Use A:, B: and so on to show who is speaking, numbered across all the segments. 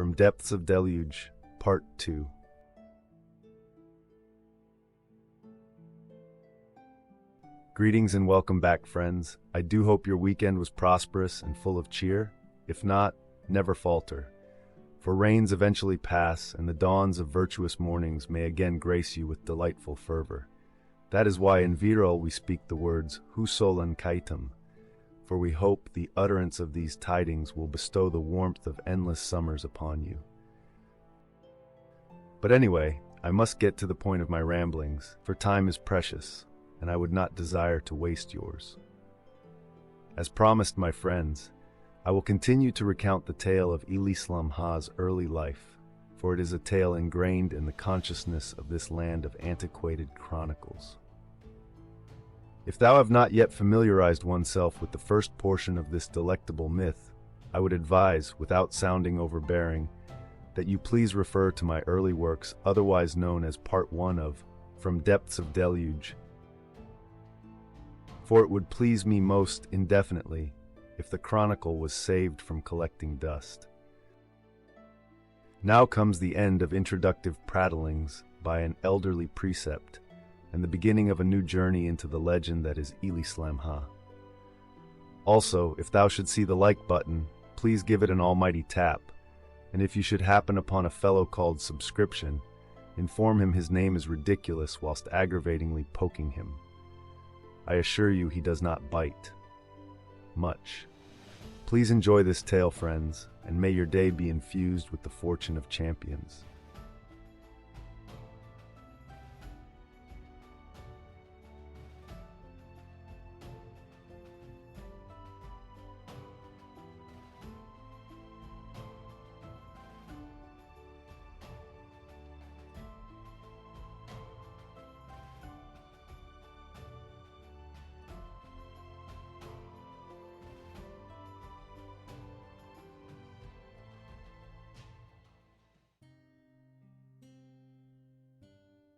A: from Depths of Deluge, Part 2. Greetings and welcome back, friends. I do hope your weekend was prosperous and full of cheer. If not, never falter. For rains eventually pass, and the dawns of virtuous mornings may again grace you with delightful fervor. That is why in Viral we speak the words Husålen kaitum, for we hope the utterance of these tidings will bestow the warmth of endless summers upon you. But anyway, I must get to the point of my ramblings, for time is precious, and I would not desire to waste yours. As promised, my friends, I will continue to recount the tale of Ílýslæmhà's early life, for it is a tale ingrained in the consciousness of this land of antiquated chronicles. If thou have not yet familiarized oneself with the first portion of this delectable myth, I would advise, without sounding overbearing, that you please refer to my early works, otherwise known as Part 1 of From Depths of Deluge, for it would please me most indefinitely if the chronicle was saved from collecting dust. Now comes the end of introductive prattlings by an elderly precept, and the beginning of a new journey into the legend that is Ílýslæmhà. Also, if thou should see the like button, please give it an almighty tap, and if you should happen upon a fellow called Subscription, inform him his name is ridiculous whilst aggravatingly poking him. I assure you he does not bite much. Please enjoy this tale, friends, and may your day be infused with the fortune of champions.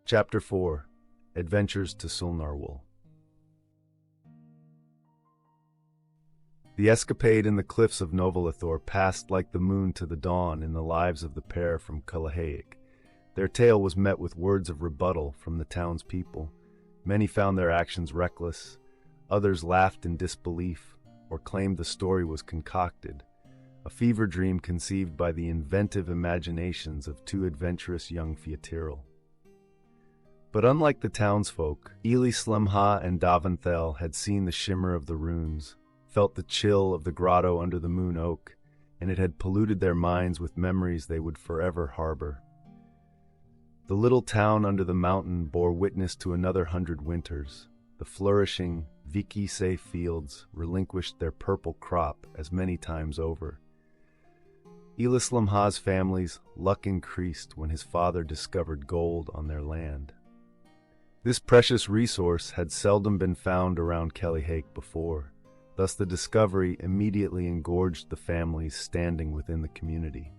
A: Chapter 4. Adventures to Sülnàrwœl. The escapade in the cliffs of Novalithor passed like the moon to the dawn in the lives of the pair from Kílthól. Their tale was met with words of rebuttal from the townspeople. Many found their actions reckless, others laughed in disbelief, or claimed the story was concocted, a fever dream conceived by the inventive imaginations of two adventurous young Fíotiril. But unlike the townsfolk, Ílýslæmhà and Dàvanthæl had seen the shimmer of the runes, felt the chill of the grotto under the moon oak, and it had polluted their minds with memories they would forever harbor. The little town under the mountain bore witness to another 100 winters. The flourishing Víkise fields relinquished their purple crop as many times over. Ílýslæmhà's family's luck increased when his father discovered gold on their land. This precious resource had seldom been found around Kílthól before, thus the discovery immediately engorged the families standing within the community.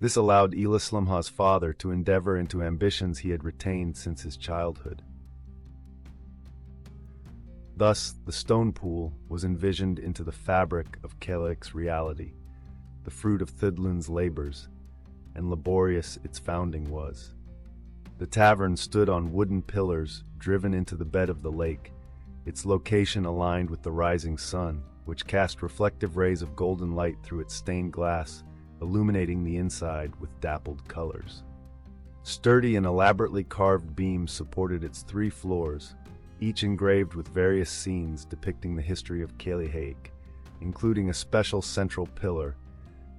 A: This allowed Ílýslæmhà's father to endeavor into ambitions he had retained since his childhood. Thus, the stone pool was envisioned into the fabric of Kílthól's reality, the fruit of Thidlun's labors, and laborious its founding was. The tavern stood on wooden pillars driven into the bed of the lake, its location aligned with the rising sun, which cast reflective rays of golden light through its stained glass, illuminating the inside with dappled colors. Sturdy and elaborately carved beams supported its 3 floors, each engraved with various scenes depicting the history of Kílthól, including a special central pillar,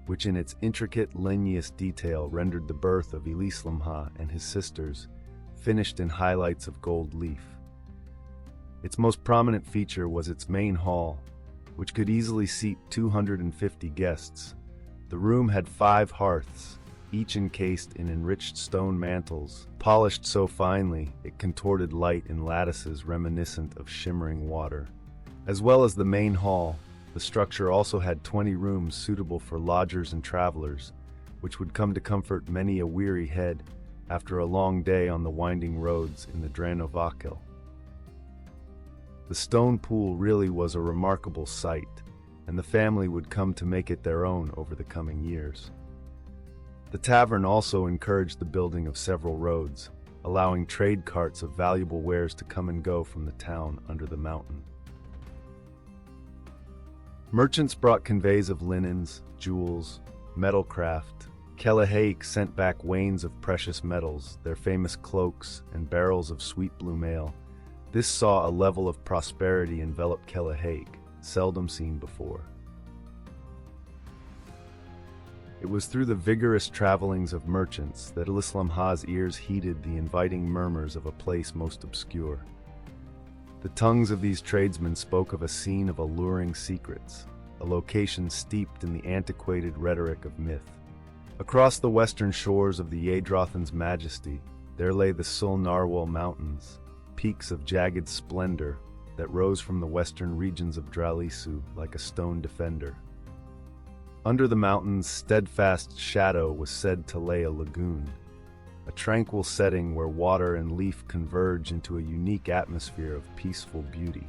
A: which in its intricate lineous detail rendered the birth of Ílýslæmhà and his sisters, finished in highlights of gold leaf. Its most prominent feature was its main hall, which could easily seat 250 guests. The room had 5 hearths, each encased in enriched stone mantles, polished so finely it contorted light in lattices reminiscent of shimmering water. As well as the main hall, the structure also had 20 rooms suitable for lodgers and travelers, which would come to comfort many a weary head after a long day on the winding roads in the Sülnàrwœl. The stone pool really was a remarkable sight, and the family would come to make it their own over the coming years. The tavern also encouraged the building of several roads, allowing trade carts of valuable wares to come and go from the town under the mountain. Merchants brought conveys of linens, jewels, metalcraft. Kílthól sent back wains of precious metals, their famous cloaks, and barrels of sweet blue ale. This saw a level of prosperity envelop Kílthól, seldom seen before. It was through the vigorous travelings of merchants that Ílýslæmhà's ears heeded the inviting murmurs of a place most obscure. The tongues of these tradesmen spoke of a scene of alluring secrets, a location steeped in the antiquated rhetoric of myth. Across the western shores of the Audiobook's majesty, there lay the Sülnàrwœl mountains, peaks of jagged splendor that rose from the western regions of Ílýslæmhà like a stone defender. Under the mountain's steadfast shadow was said to lay a lagoon, a tranquil setting where water and leaf converge into a unique atmosphere of peaceful beauty.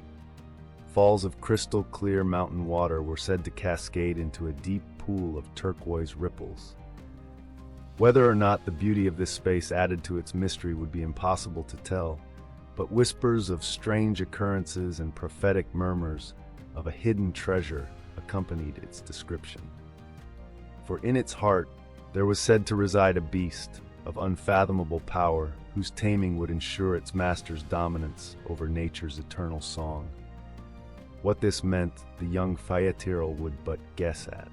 A: Falls of crystal-clear mountain water were said to cascade into a deep pool of turquoise ripples. Whether or not the beauty of this space added to its mystery would be impossible to tell, but whispers of strange occurrences and prophetic murmurs of a hidden treasure accompanied its description. For in its heart there was said to reside a beast of unfathomable power whose taming would ensure its master's dominance over nature's eternal song. What this meant, the young Kílthól would but guess at.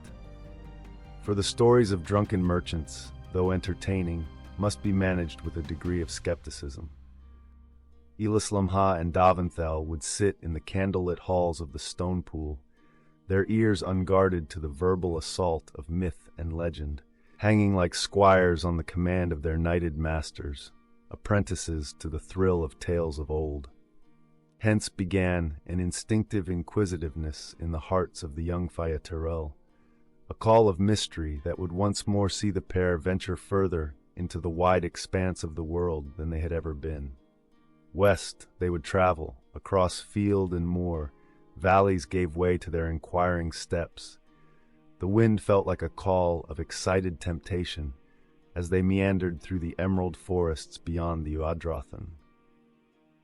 A: For the stories of drunken merchants, though entertaining, must be managed with a degree of skepticism. Ílýslæmhà and Dàvanthæl would sit in the candlelit halls of the stone pool, their ears unguarded to the verbal assault of myth and legend, hanging like squires on the command of their knighted masters, apprentices to the thrill of tales of old. Hence began an instinctive inquisitiveness in the hearts of the young Kílthól, a call of mystery that would once more see the pair venture further into the wide expanse of the world than they had ever been. West they would travel, across field and moor. Valleys gave way to their inquiring steps. The wind felt like a call of excited temptation as they meandered through the emerald forests beyond the Audiobook.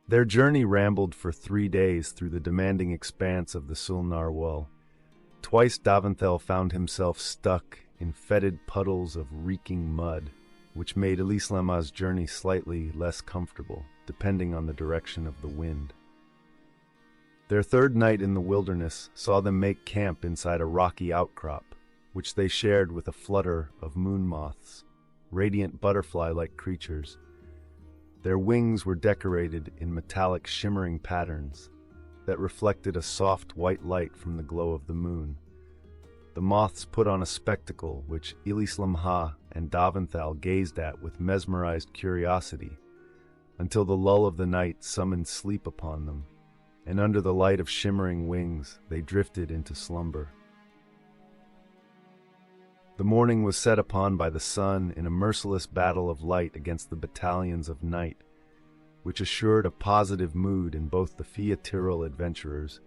A: Their journey rambled for 3 days through the demanding expanse of the Sülnàrwœl. Twice Dàvanthæl found himself stuck in fetid puddles of reeking mud, which made Ílýslæmhà's journey slightly less comfortable, depending on the direction of the wind. Their third night in the wilderness saw them make camp inside a rocky outcrop, which they shared with a flutter of moon moths, radiant butterfly-like creatures. Their wings were decorated in metallic shimmering patterns that reflected a soft white light from the glow of the moon. The moths put on a spectacle which Ílýslæmhà and Dàvanthæl gazed at with mesmerized curiosity, until the lull of the night summoned sleep upon them, and under the light of shimmering wings they drifted into slumber. The morning was set upon by the sun in a merciless battle of light against the battalions of night, which assured a positive mood in both the Kílthól adventurers,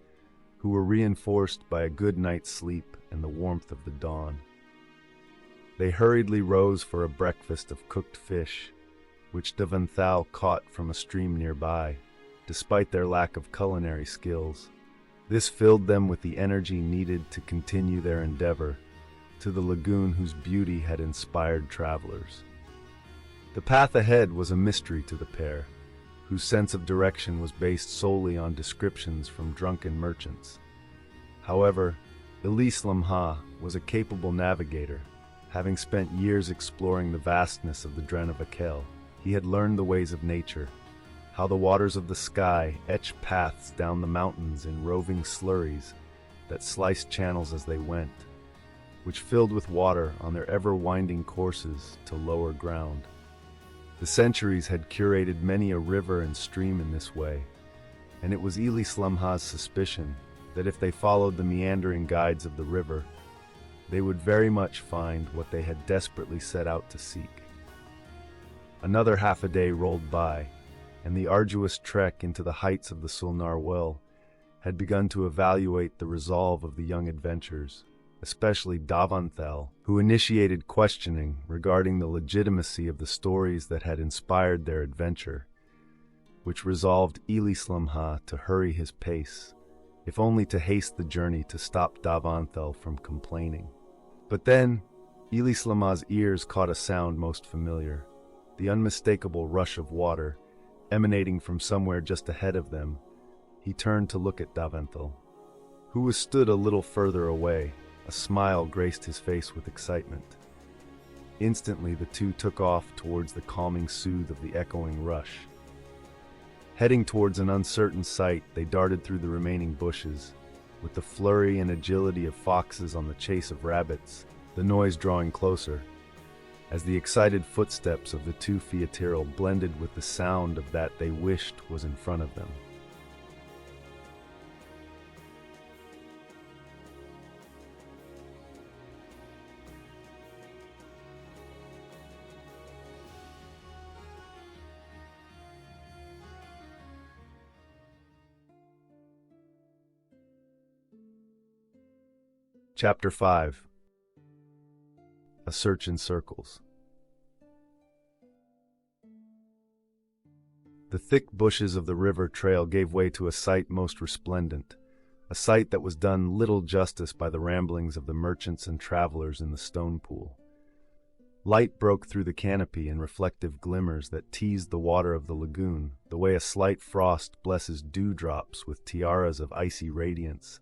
A: who were reinforced by a good night's sleep and the warmth of the dawn. They hurriedly rose for a breakfast of cooked fish, which Dàvanthæl caught from a stream nearby, despite their lack of culinary skills. This filled them with the energy needed to continue their endeavor to the lagoon whose beauty had inspired travelers. The path ahead was a mystery to the pair, whose sense of direction was based solely on descriptions from drunken merchants. However, Ílýslæmhà was a capable navigator. Having spent years exploring the vastness of the Drenavakel, he had learned the ways of nature, how the waters of the sky etched paths down the mountains in roving slurries that sliced channels as they went, which filled with water on their ever-winding courses to lower ground. The centuries had curated many a river and stream in this way, and it was Ílýslæmhà's suspicion that if they followed the meandering guides of the river, they would very much find what they had desperately set out to seek. Another half a day rolled by, and the arduous trek into the heights of the Sülnàrwœl had begun to evaluate the resolve of the young adventurers especially Dàvanthæl, who initiated questioning regarding the legitimacy of the stories that had inspired their adventure, which resolved Ílýslæmhà to hurry his pace, if only to haste the journey to stop Dàvanthæl from complaining. But then, Ílýslæmhà's ears caught a sound most familiar, the unmistakable rush of water emanating from somewhere just ahead of them. He turned to look at Dàvanthæl, who was stood a little further away. A smile graced his face with excitement. Instantly, the two took off towards the calming soothe of the echoing rush. Heading towards an uncertain sight, they darted through the remaining bushes, with the flurry and agility of foxes on the chase of rabbits, the noise drawing closer, as the excited footsteps of the two Fíotíral blended with the sound of that they wished was in front of them. Chapter 5. A Search in Circles. The thick bushes of the river trail gave way to a sight most resplendent, a sight that was done little justice by the ramblings of the merchants and travelers in the stone pool. Light broke through the canopy in reflective glimmers that teased the water of the lagoon, the way a slight frost blesses dewdrops with tiaras of icy radiance.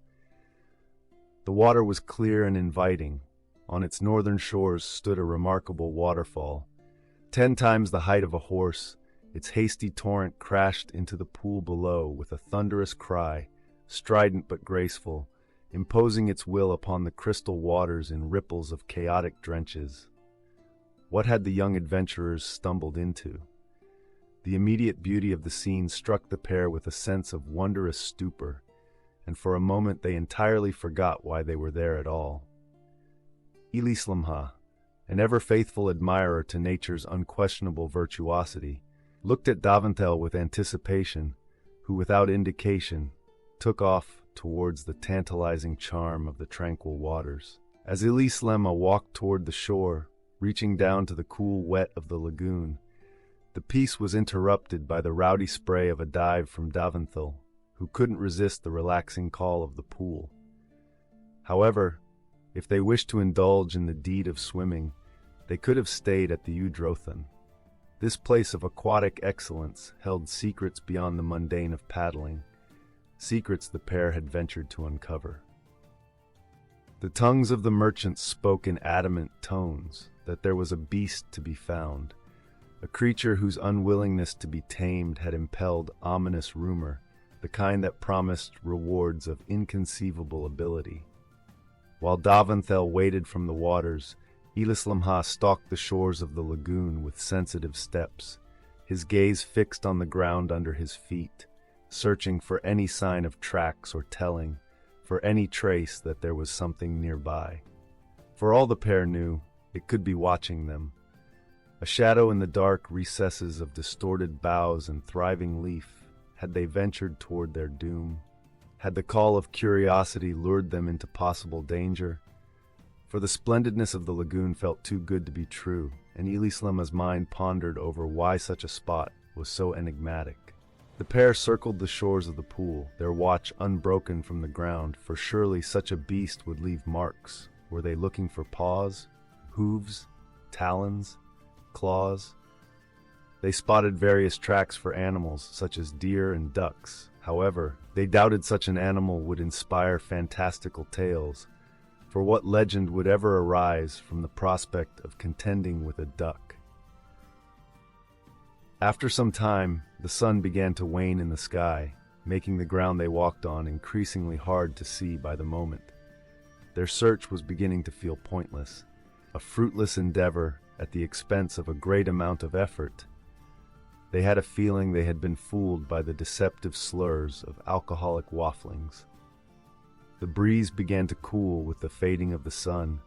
A: The water was clear and inviting. On its northern shores stood a remarkable waterfall. 10 times the height of a horse, its hasty torrent crashed into the pool below with a thunderous cry, strident but graceful, imposing its will upon the crystal waters in ripples of chaotic drenches. What had the young adventurers stumbled into? The immediate beauty of the scene struck the pair with a sense of wondrous stupor, and for a moment they entirely forgot why they were there at all. Ílýslæmhà, an ever-faithful admirer to nature's unquestionable virtuosity, looked at Dàvanthæl with anticipation, who without indication took off towards the tantalizing charm of the tranquil waters. As Ílýslæmhà walked toward the shore, reaching down to the cool wet of the lagoon, the peace was interrupted by the rowdy spray of a dive from Dàvanthæl, who couldn't resist the relaxing call of the pool. However, if they wished to indulge in the deed of swimming, they could have stayed at the Udrothan. This place of aquatic excellence held secrets beyond the mundane of paddling, secrets the pair had ventured to uncover. The tongues of the merchants spoke in adamant tones that there was a beast to be found, a creature whose unwillingness to be tamed had impelled ominous rumor, the kind that promised rewards of inconceivable ability. While Dàvanthæl waded from the waters, Ílýslæmhà stalked the shores of the lagoon with sensitive steps, his gaze fixed on the ground under his feet, searching for any sign of tracks or telling, for any trace that there was something nearby. For all the pair knew, it could be watching them. A shadow in the dark recesses of distorted boughs and thriving leaf. Had they ventured toward their doom? Had the call of curiosity lured them into possible danger? For the splendidness of the lagoon felt too good to be true, and Ílýslæmhà's mind pondered over why such a spot was so enigmatic. The pair circled the shores of the pool, their watch unbroken from the ground, for surely such a beast would leave marks. Were they looking for paws, hooves, talons, claws? They spotted various tracks for animals, such as deer and ducks. However, they doubted such an animal would inspire fantastical tales, for what legend would ever arise from the prospect of contending with a duck? After some time, the sun began to wane in the sky, making the ground they walked on increasingly hard to see by the moment. Their search was beginning to feel pointless, a fruitless endeavor at the expense of a great amount of effort. They had a feeling they had been fooled by the deceptive slurs of alcoholic wafflings. The breeze began to cool with the fading of the sun,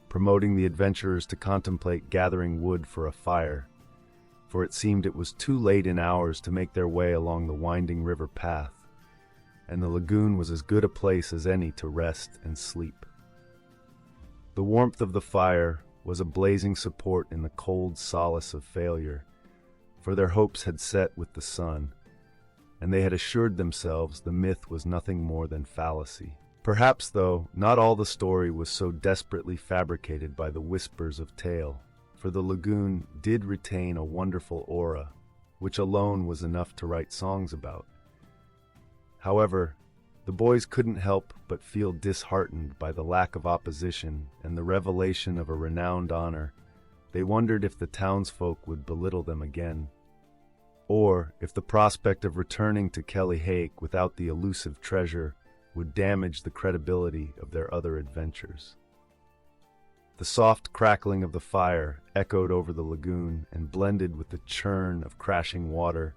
A: promoting the adventurers to contemplate gathering wood for a fire, for it seemed it was too late in hours to make their way along the winding river path, and the lagoon was as good a place as any to rest and sleep. The warmth of the fire was a blazing support in the cold solace of failure, for their hopes had set with the sun, and they had assured themselves the myth was nothing more than fallacy. Perhaps, though, not all the story was so desperately fabricated by the whispers of tale, for the lagoon did retain a wonderful aura, which alone was enough to write songs about. However, the boys couldn't help but feel disheartened by the lack of opposition and the revelation of a renowned honor. They wondered if the townsfolk would belittle them again, or if the prospect of returning to Kílthól without the elusive treasure would damage the credibility of their other adventures. The soft crackling of the fire echoed over the lagoon and blended with the churn of crashing water.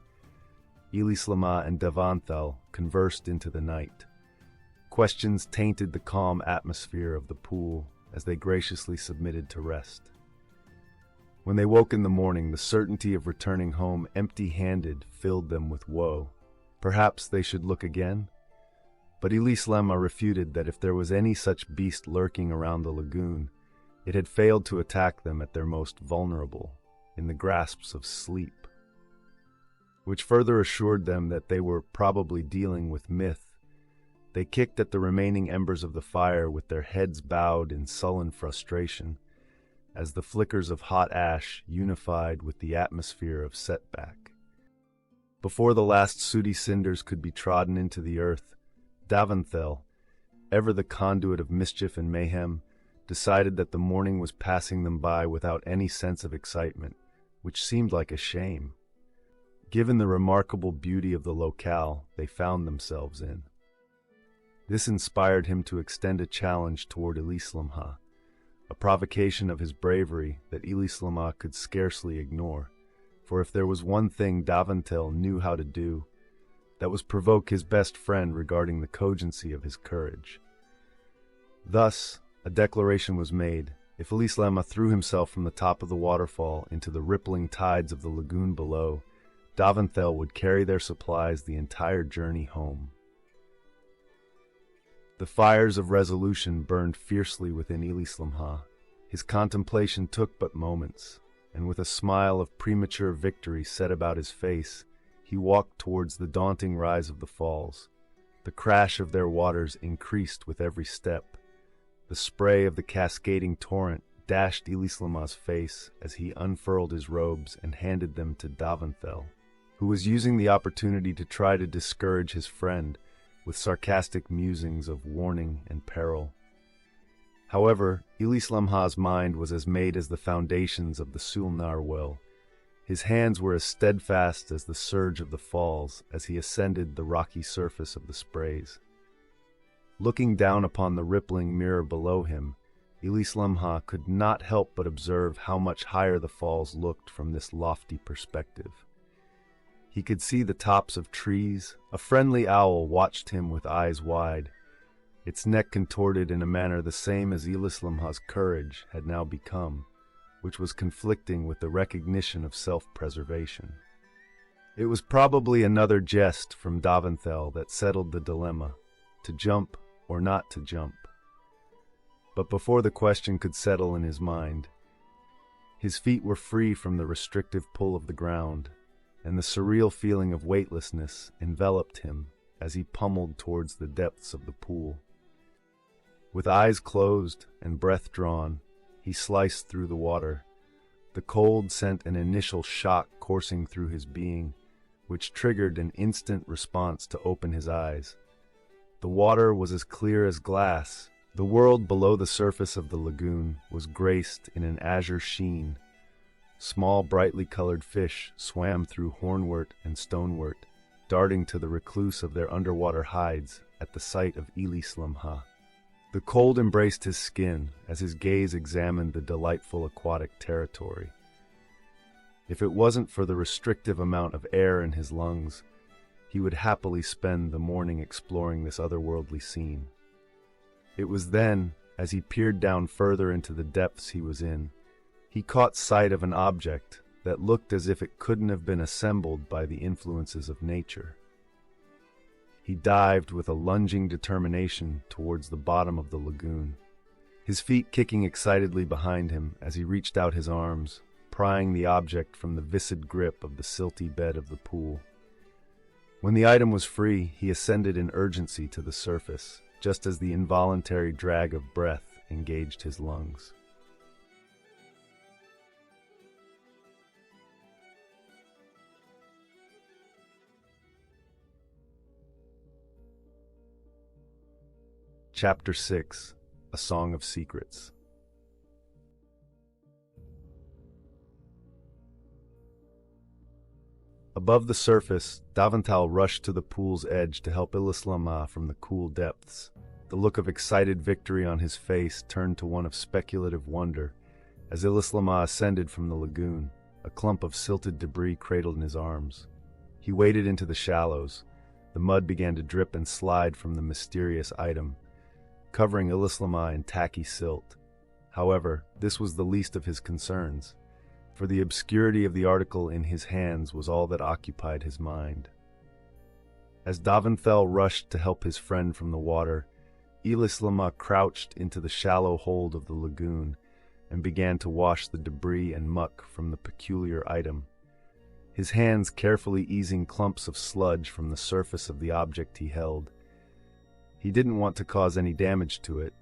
A: Ílýslæmhà and Dàvanthæl conversed into the night. Questions tainted the calm atmosphere of the pool as they graciously submitted to rest. When they woke in the morning, the certainty of returning home empty-handed filled them with woe. Perhaps they should look again? But Ílýslæmhà refuted that if there was any such beast lurking around the lagoon, it had failed to attack them at their most vulnerable, in the grasps of sleep, which further assured them that they were probably dealing with myth. They kicked at the remaining embers of the fire with their heads bowed in sullen frustration, as the flickers of hot ash unified with the atmosphere of setback. Before the last sooty cinders could be trodden into the earth, Dàvanthæl, ever the conduit of mischief and mayhem, decided that the morning was passing them by without any sense of excitement, which seemed like a shame, given the remarkable beauty of the locale they found themselves in. This inspired him to extend a challenge toward Ílýslæmhà, a provocation of his bravery that Ílýslæmhà could scarcely ignore, for if there was one thing Dàvanthæl knew how to do, that was provoke his best friend regarding the cogency of his courage. Thus, a declaration was made. If Ílýslæmhà threw himself from the top of the waterfall into the rippling tides of the lagoon below, Dàvanthæl would carry their supplies the entire journey home. The fires of resolution burned fiercely within Ílýslæmhà. His contemplation took but moments, and with a smile of premature victory set about his face, he walked towards the daunting rise of the falls. The crash of their waters increased with every step. The spray of the cascading torrent dashed Ílýslæmhà's face as he unfurled his robes and handed them to Dàvanthæl, who was using the opportunity to try to discourage his friend with sarcastic musings of warning and peril. However, Ílýslæmhà's mind was as made as the foundations of the Sülnàrwœl. His hands were as steadfast as the surge of the falls as he ascended the rocky surface of the sprays. Looking down upon the rippling mirror below him, Ílýslæmhà could not help but observe how much higher the falls looked from this lofty perspective. He could see the tops of trees. A friendly owl watched him with eyes wide, its neck contorted in a manner the same as Ílýslæmhà's courage had now become, which was conflicting with the recognition of self-preservation. It was probably another jest from Dàvanthæl that settled the dilemma, to jump or not to jump. But before the question could settle in his mind, his feet were free from the restrictive pull of the ground, and the surreal feeling of weightlessness enveloped him as he pummeled towards the depths of the pool. With eyes closed and breath drawn, he sliced through the water. The cold sent an initial shock coursing through his being, which triggered an instant response to open his eyes. The water was as clear as glass. The world below the surface of the lagoon was graced in an azure sheen. Small, brightly colored fish swam through hornwort and stonewort, darting to the recluse of their underwater hides at the sight of Ílýslæmhà. The cold embraced his skin as his gaze examined the delightful aquatic territory. If it wasn't for the restrictive amount of air in his lungs, he would happily spend the morning exploring this otherworldly scene. It was then, as he peered down further into the depths he was in, he caught sight of an object that looked as if it couldn't have been assembled by the influences of nature. He dived with a lunging determination towards the bottom of the lagoon. his feet kicking excitedly behind him as he reached out his arms, prying the object from the viscid grip of the silty bed of the pool. When the item was free, he ascended in urgency to the surface, just as the involuntary drag of breath engaged his lungs. Chapter 6: A Song of Secrets. Above the surface, Dàvanthæl rushed to the pool's edge to help Ílýslæmhà from the cool depths. The look of excited victory on his face turned to one of speculative wonder as Ílýslæmhà ascended from the lagoon, a clump of silted debris cradled in his arms. He waded into the shallows. The mud began to drip and slide from the mysterious item, covering Ílýslæmhà in tacky silt. However, this was the least of his concerns, for the obscurity of the article in his hands was all that occupied his mind. As Dàvanthæl rushed to help his friend from the water, Ílýslæmhà crouched into the shallow hold of the lagoon and began to wash the debris and muck from the peculiar item, his hands carefully easing clumps of sludge from the surface of the object he held. He didn't want to cause any damage to it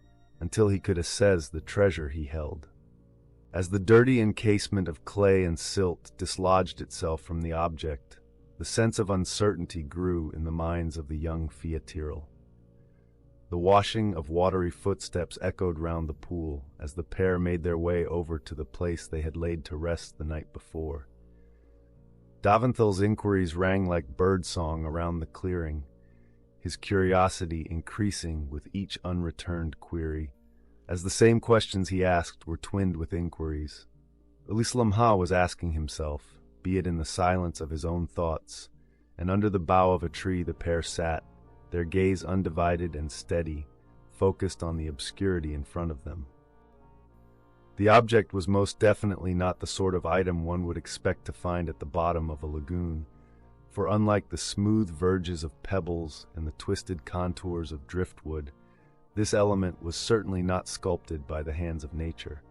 A: until he could assess the treasure he held. As the dirty encasement of clay and silt dislodged itself from the object, the sense of uncertainty grew in the minds of the young Kílthól. The washing of watery footsteps echoed round the pool as the pair made their way over to the place they had laid to rest the night before. Dàvanthæl's inquiries rang like birdsong around the clearing, his curiosity increasing with each unreturned query, as the same questions he asked were twinned with inquiries. Ílýslæmhà was asking himself, be it in the silence of his own thoughts, and under the bough of a tree the pair sat, their gaze undivided and steady, focused on the obscurity in front of them. The object was most definitely not the sort of item one would expect to find at the bottom of a lagoon, for unlike the smooth verges of pebbles and the twisted contours of driftwood, this element was certainly not sculpted by the hands of nature.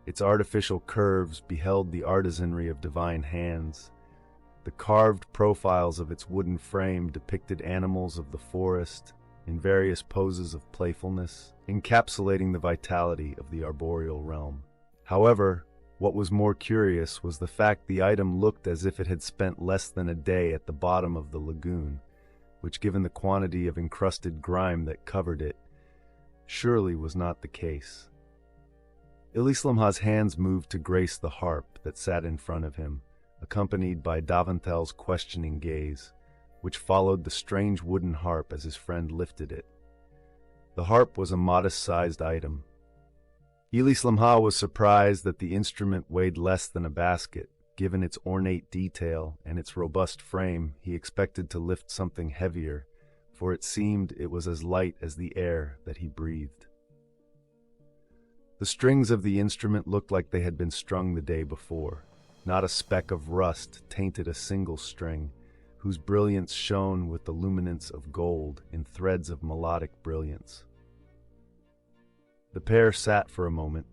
A: Its artificial curves beheld the artisanry of divine hands. The carved profiles of its wooden frame depicted animals of the forest in various poses of playfulness, encapsulating the vitality of the arboreal realm. However, what was more curious was the fact the item looked as if it had spent less than a day at the bottom of the lagoon, which, given the quantity of encrusted grime that covered it, surely was not the case. Ílýslæmhà's hands moved to grace the harp that sat in front of him, accompanied by Dàvanthæl's questioning gaze, which followed the strange wooden harp as his friend lifted it. The harp was a modest-sized item. Ílýslæmhà was surprised that the instrument weighed less than a basket. Given its ornate detail and its robust frame, he expected to lift something heavier, for it seemed it was as light as the air that he breathed. The strings of the instrument looked like they had been strung the day before. Not a speck of rust tainted a single string, whose brilliance shone with the luminance of gold in threads of melodic brilliance. The pair sat for a moment,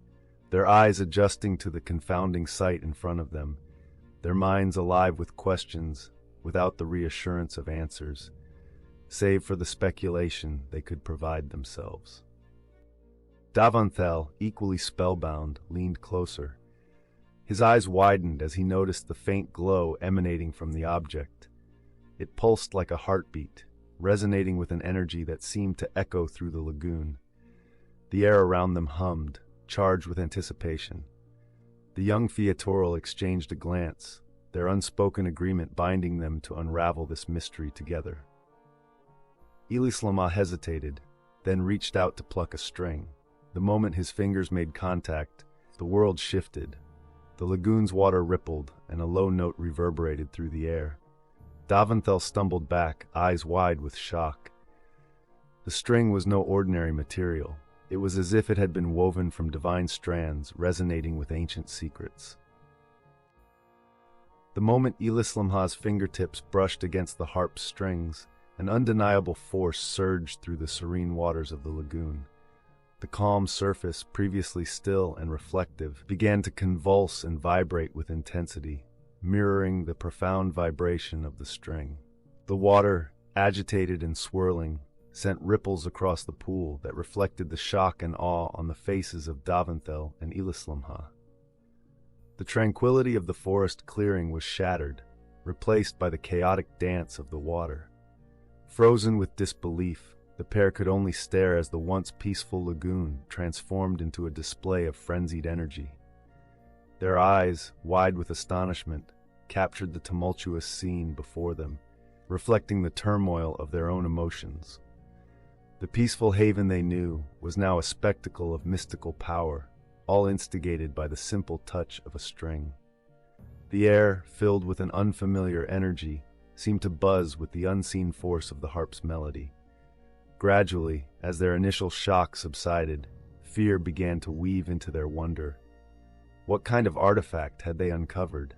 A: their eyes adjusting to the confounding sight in front of them, their minds alive with questions without the reassurance of answers, save for the speculation they could provide themselves. Dàvanthæl, equally spellbound, leaned closer. His eyes widened as he noticed the faint glow emanating from the object. It pulsed like a heartbeat, resonating with an energy that seemed to echo through the lagoon. The air around them hummed, charged with anticipation. The young Kílthól exchanged a glance, their unspoken agreement binding them to unravel this mystery together. Ílýslæmhà hesitated, then reached out to pluck a string. The moment his fingers made contact, the world shifted. The lagoon's water rippled, and a low note reverberated through the air. Dàvanthæl stumbled back, eyes wide with shock. The string was no ordinary material. It was as if it had been woven from divine strands, resonating with ancient secrets. The moment Ílýslæmhà's fingertips brushed against the harp's strings, an undeniable force surged through the serene waters of the lagoon. The calm surface, previously still and reflective, began to convulse and vibrate with intensity, mirroring the profound vibration of the string. The water, agitated and swirling, sent ripples across the pool that reflected the shock and awe on the faces of Dàvanthæl and Ílýslæmhà. The tranquility of the forest clearing was shattered, replaced by the chaotic dance of the water. Frozen with disbelief, the pair could only stare as the once peaceful lagoon transformed into a display of frenzied energy. Their eyes, wide with astonishment, captured the tumultuous scene before them, reflecting the turmoil of their own emotions. The peaceful haven they knew was now a spectacle of mystical power, all instigated by the simple touch of a string. The air, filled with an unfamiliar energy, seemed to buzz with the unseen force of the harp's melody. Gradually, as their initial shock subsided, fear began to weave into their wonder. What kind of artifact had they uncovered?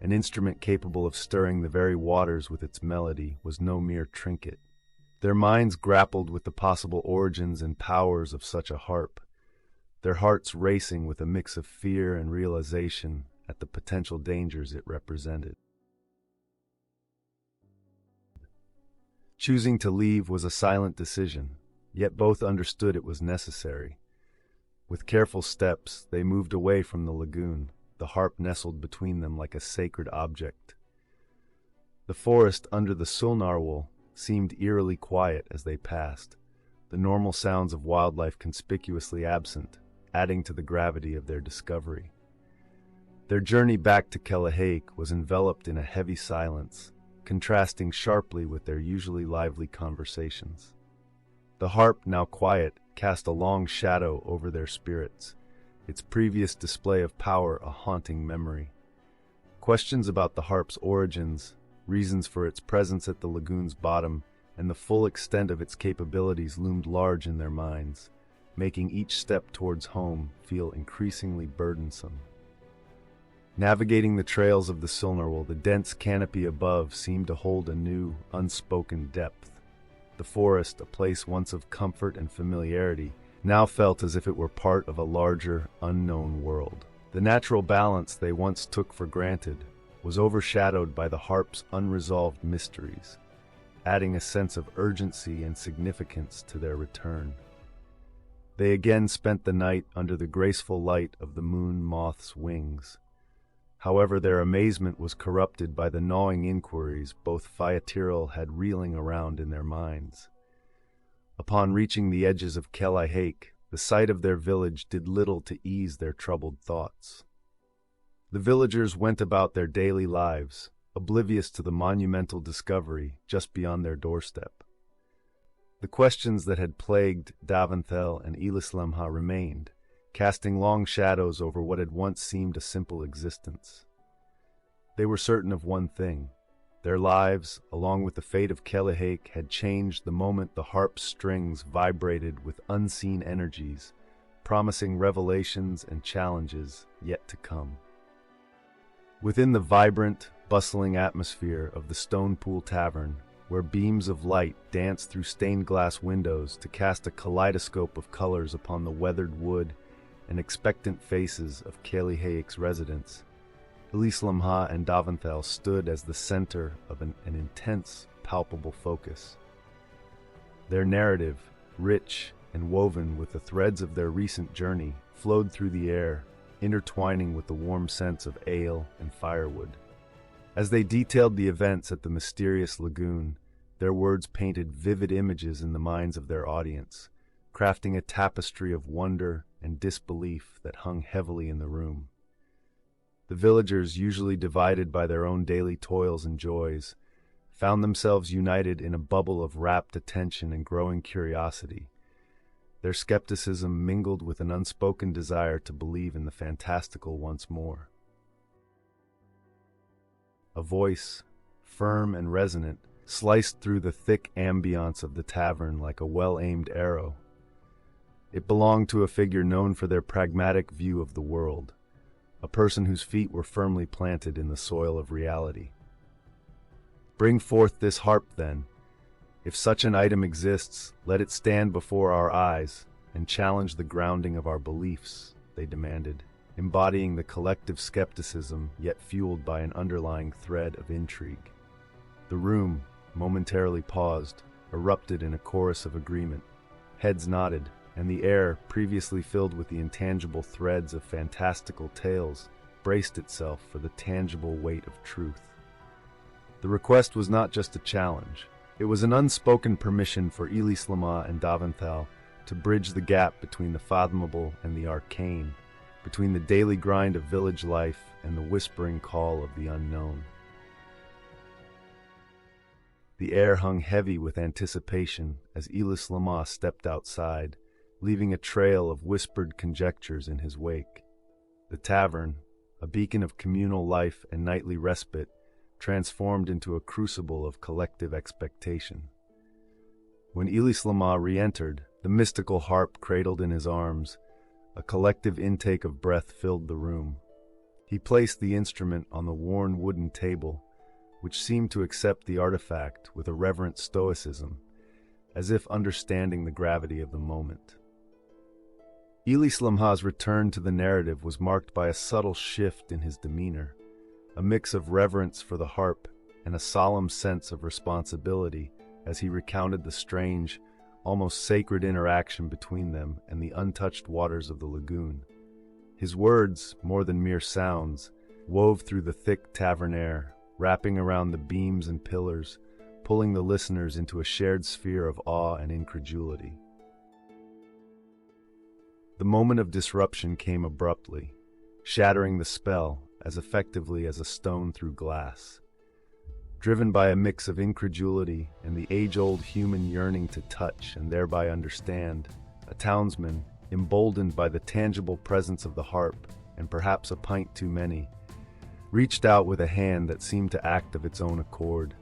A: An instrument capable of stirring the very waters with its melody was no mere trinket. Their minds grappled with the possible origins and powers of such a harp, their hearts racing with a mix of fear and realization at the potential dangers it represented. Choosing to leave was a silent decision, yet both understood it was necessary. With careful steps, they moved away from the lagoon, the harp nestled between them like a sacred object. The forest under the Sülnàrwœl seemed eerily quiet as they passed, the normal sounds of wildlife conspicuously absent, adding to the gravity of their discovery. Their journey back to Kílthól was enveloped in a heavy silence, contrasting sharply with their usually lively conversations. The harp, now quiet, cast a long shadow over their spirits, its previous display of power a haunting memory. Questions about the harp's origins, reasons for its presence at the lagoon's bottom, and the full extent of its capabilities loomed large in their minds, making each step towards home feel increasingly burdensome. Navigating the trails of the Sülnàrwœl, the dense canopy above seemed to hold a new, unspoken depth. The forest, a place once of comfort and familiarity, now felt as if it were part of a larger, unknown world. The natural balance they once took for granted was overshadowed by the harp's unresolved mysteries, adding a sense of urgency and significance to their return. They again spent the night under the graceful light of the moon moth's wings. However, their amazement was corrupted by the gnawing inquiries both Phaethyril had reeling around in their minds. Upon reaching the edges of Kílthól, the sight of their village did little to ease their troubled thoughts. The villagers went about their daily lives, oblivious to the monumental discovery just beyond their doorstep. The questions that had plagued Dàvanthæl and Ílýslæmhà remained, casting long shadows over what had once seemed a simple existence. They were certain of one thing: their lives, along with the fate of Kílthól, had changed the moment the harp's strings vibrated with unseen energies, promising revelations and challenges yet to come. Within the vibrant, bustling atmosphere of the Stone Pool Tavern, where beams of light danced through stained glass windows to cast a kaleidoscope of colors upon the weathered wood and expectant faces of Kílthól's residents, Ílýslæmhà and Dàvanthæl stood as the center of an intense, palpable focus. Their narrative, rich and woven with the threads of their recent journey, flowed through the air, intertwining with the warm scents of ale and firewood. As they detailed the events at the mysterious lagoon, their words painted vivid images in the minds of their audience, crafting a tapestry of wonder and disbelief that hung heavily in the room. The villagers, usually divided by their own daily toils and joys, found themselves united in a bubble of rapt attention and growing curiosity. Their skepticism mingled with an unspoken desire to believe in the fantastical once more. A voice, firm and resonant, sliced through the thick ambience of the tavern like a well-aimed arrow. It belonged to a figure known for their pragmatic view of the world, a person whose feet were firmly planted in the soil of reality. "Bring forth this harp, then. If such an item exists, let it stand before our eyes, and challenge the grounding of our beliefs, they demanded, embodying the collective skepticism yet fueled by an underlying thread of intrigue. The room, momentarily paused, erupted in a chorus of agreement. Heads nodded, and the air, previously filled with the intangible threads of fantastical tales, braced itself for the tangible weight of truth. The request was not just a challenge. It was an unspoken permission for Ílýslæmhà and Dàvanthæl to bridge the gap between the fathomable and the arcane, between the daily grind of village life and the whispering call of the unknown. The air hung heavy with anticipation as Ílýslæmhà stepped outside, leaving a trail of whispered conjectures in his wake. The tavern, a beacon of communal life and nightly respite, transformed into a crucible of collective expectation. When Ílýslæmhà re-entered, the mystical harp cradled in his arms, a collective intake of breath filled the room. He placed the instrument on the worn wooden table, which seemed to accept the artifact with a reverent stoicism, as if understanding the gravity of the moment. Ílýslæmhà's return to the narrative was marked by a subtle shift in his demeanor, a mix of reverence for the harp and a solemn sense of responsibility as he recounted the strange, almost sacred interaction between them and the untouched waters of the lagoon. His words, more than mere sounds, wove through the thick tavern air, wrapping around the beams and pillars, pulling the listeners into a shared sphere of awe and incredulity. The moment of disruption came abruptly, shattering the spell as effectively as a stone through glass. Driven by a mix of incredulity and the age-old human yearning to touch and thereby understand, a townsman, emboldened by the tangible presence of the harp and perhaps a pint too many, reached out with a hand that seemed to act of its own accord.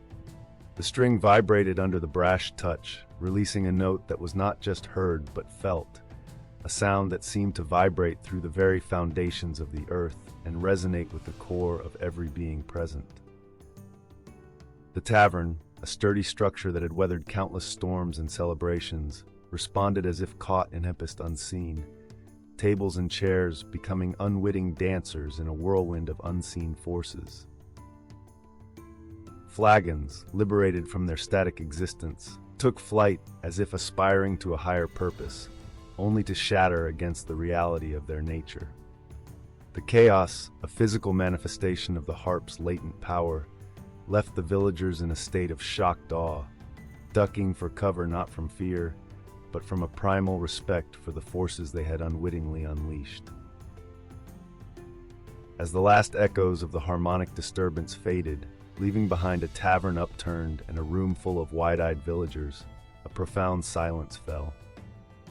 A: The string vibrated under the brash touch, releasing a note that was not just heard but felt, a sound that seemed to vibrate through the very foundations of the earth and resonate with the core of every being present. The tavern, a sturdy structure that had weathered countless storms and celebrations, responded as if caught in tempest unseen, tables and chairs becoming unwitting dancers in a whirlwind of unseen forces. Flagons, liberated from their static existence, took flight as if aspiring to a higher purpose, only to shatter against the reality of their nature. The chaos, a physical manifestation of the harp's latent power, left the villagers in a state of shocked awe, ducking for cover not from fear, but from a primal respect for the forces they had unwittingly unleashed. As the last echoes of the harmonic disturbance faded, leaving behind a tavern upturned and a room full of wide-eyed villagers, a profound silence fell.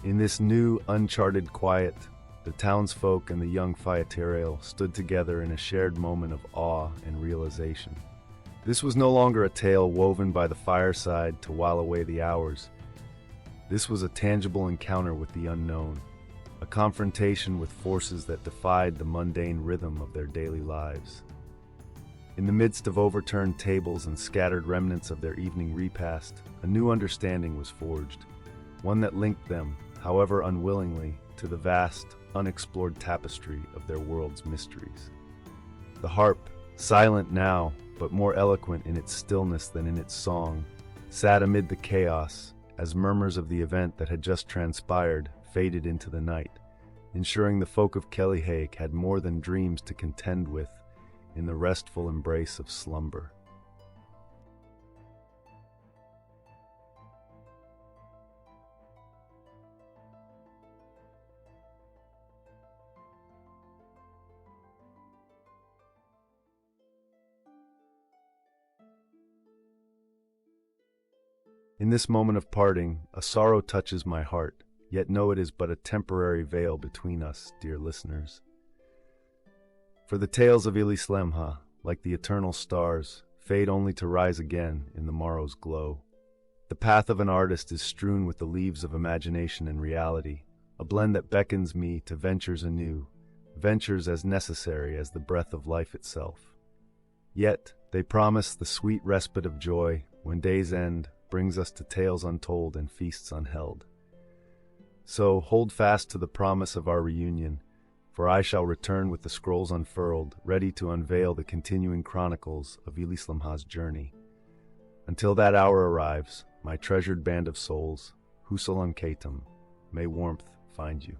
A: In this new, uncharted quiet, the townsfolk and the young Fyateriel stood together in a shared moment of awe and realization. This was no longer a tale woven by the fireside to while away the hours. This was a tangible encounter with the unknown, a confrontation with forces that defied the mundane rhythm of their daily lives. In the midst of overturned tables and scattered remnants of their evening repast, a new understanding was forged, one that linked them, however unwillingly, to the vast, unexplored tapestry of their world's mysteries. The harp, silent now, but more eloquent in its stillness than in its song, sat amid the chaos as murmurs of the event that had just transpired faded into the night, ensuring the folk of Kílthól had more than dreams to contend with in the restful embrace of slumber. In this moment of parting, a sorrow touches my heart, yet know it is but a temporary veil between us, dear listeners. For the tales of Ílýslæmhà, like the eternal stars, fade only to rise again in the morrow's glow. The path of an artist is strewn with the leaves of imagination and reality, a blend that beckons me to ventures anew, ventures as necessary as the breath of life itself. Yet, they promise the sweet respite of joy when day's end brings us to tales untold and feasts unheld. So hold fast to the promise of our reunion, for I shall return with the scrolls unfurled, ready to unveil the continuing chronicles of Ílýslæmhà's journey. Until that hour arrives, my treasured band of souls, Húsal an Caitum, may warmth find you.